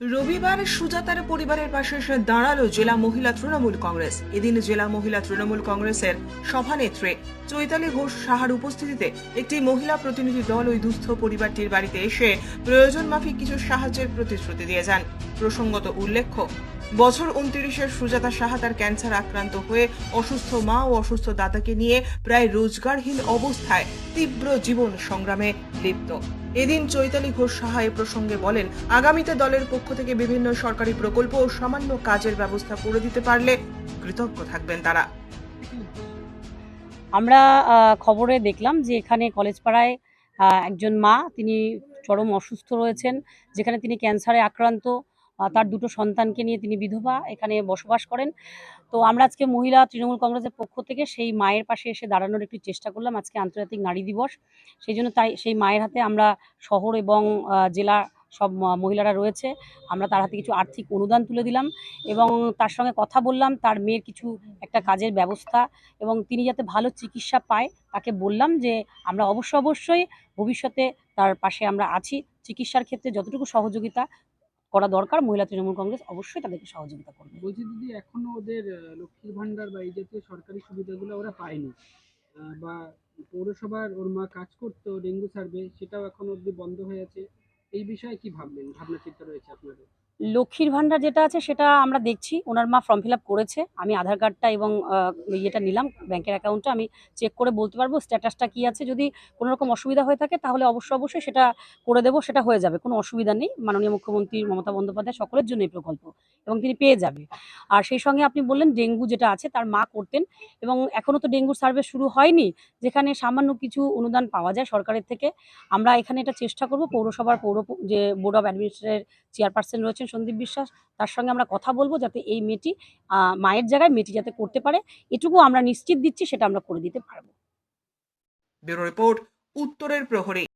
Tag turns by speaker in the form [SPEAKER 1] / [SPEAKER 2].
[SPEAKER 1] রবিবার সুজাতার পরিবারের পাশে এসে দাঁড়ালো জেলা মহিলা তৃণমূল কংগ্রেস। এদিন জেলা মহিলা তৃণমূল কংগ্রেসের সভানেত্রী চৈতালি ঘোষ সাহার উপস্থিতিতে একটি মহিলা প্রতিনিধি দল ওই দুস্থ পরিবারটির বাড়িতে এসে প্রয়োজন মাফিক কিছু সাহায্যের প্রতিশ্রুতি দিয়ে যান। প্রসঙ্গত উল্লেখ্য, বছর 29-এর সুজাতা সাহা তার ক্যান্সার আক্রান্ত হয়ে অসুস্থ মা ও অসুস্থ দাদাকে নিয়ে প্রায় রোজগারহীন অবস্থায় তীব্র জীবন সংগ্রামে লিপ্ত। এদিন চৈতালি ঘোষ সাহা এ প্রসঙ্গে বলেন, আগামীতে দলের পক্ষ থেকে বিভিন্ন সরকারি প্রকল্প ও সামান্য কাজের ব্যবস্থা করে দিতে পারলে কৃতজ্ঞ থাকবেন তারা।
[SPEAKER 2] আমরা খবরে দেখলাম যে এখানে কলেজপাড়ায় একজন মা, তিনি চরম অসুস্থ রয়েছেন, যেখানে তিনি ক্যান্সারে আক্রান্ত। তার দুটো সন্তানকে নিয়ে তিনি বিধবা, এখানে বসবাস করেন। তো আমরা আজকে মহিলা তৃণমূল কংগ্রেসের পক্ষ থেকে সেই মায়ের পাশে এসে দাঁড়ানোর একটু চেষ্টা করলাম। আজকে আন্তর্জাতিক নারী দিবস, সেই জন্য তাই সেই মায়ের হাতে আমরা শহর এবং জেলা সব মহিলারা রয়েছে, আমরা তার হাতে কিছু আর্থিক অনুদান তুলে দিলাম এবং তার সঙ্গে কথা বললাম তার মেয়ের কিছু একটা কাজের ব্যবস্থা এবং তিনি যাতে ভালো চিকিৎসা পায় তাকে বললাম যে আমরা অবশ্যই ভবিষ্যতে তার পাশে আমরা আছি। চিকিৎসার ক্ষেত্রে যতটুকু সহযোগিতা করা দরকার মহিলা তৃণমূল কংগ্রেস অবশ্যই তাদেরকে সহযোগিতা করবে।
[SPEAKER 3] বলছি দিদি, এখনো ওদের লক্ষ্মীর ভান্ডার বা এই জাতীয় সরকারি সুবিধাগুলো ওরা পায়নি, বা পৌরসভার ওর মা কাজ করতো ডেঙ্গু সার্ভে, সেটাও এখন অবধি বন্ধ হয়ে আছে। এই বিষয়ে কি ভাবলেন, ভাবনা চিন্তা রয়েছে আপনাদের?
[SPEAKER 2] লক্ষ্মীর ভান্ডার যেটা আছে সেটা আমরা দেখছি, ওনার মা ফর্ম ফিল আপ করেছে। আমি আধার কার্ডটা এবং ইয়েটা নিলাম, ব্যাংকের অ্যাকাউন্টটা আমি চেক করে বলতে পারবো স্ট্যাটাসটা কি আছে। যদি কোনো রকম অসুবিধা হয়ে থাকে তাহলে অবশ্যই সেটা করে দেবো, সেটা হয়ে যাবে, কোনো অসুবিধা নেই। মাননীয় মুখ্যমন্ত্রী মমতা বন্দ্যোপাধ্যায় সকলের জন্য এই প্রকল্প এবং তিনি পেয়ে যাবে। আর সেই সঙ্গে আপনি বললেন ডেঙ্গু যেটা আছে তার মা করতেন এবং এখনও তো ডেঙ্গুর সার্ভে শুরু হয়নি, যেখানে সামান্য কিছু অনুদান পাওয়া যায় সরকারের থেকে। আমরা এখানে এটা চেষ্টা করব, পৌরসভার যে বোর্ড অফ অ্যাডমিনিস্ট্রেটের চেয়ারপারসন রয়েছেন সন্দীপ বিশ্বাস, তার সঙ্গে আমরা কথা বলবো যাতে এই মেয়েটি মায়ের জায়গায় মেয়েটি যাতে করতে পারে, এটুকু আমরা নিশ্চিত দিচ্ছি, সেটা আমরা করে দিতে পারবো।
[SPEAKER 1] ব্যুরো রিপোর্ট, উত্তরের প্রহরী।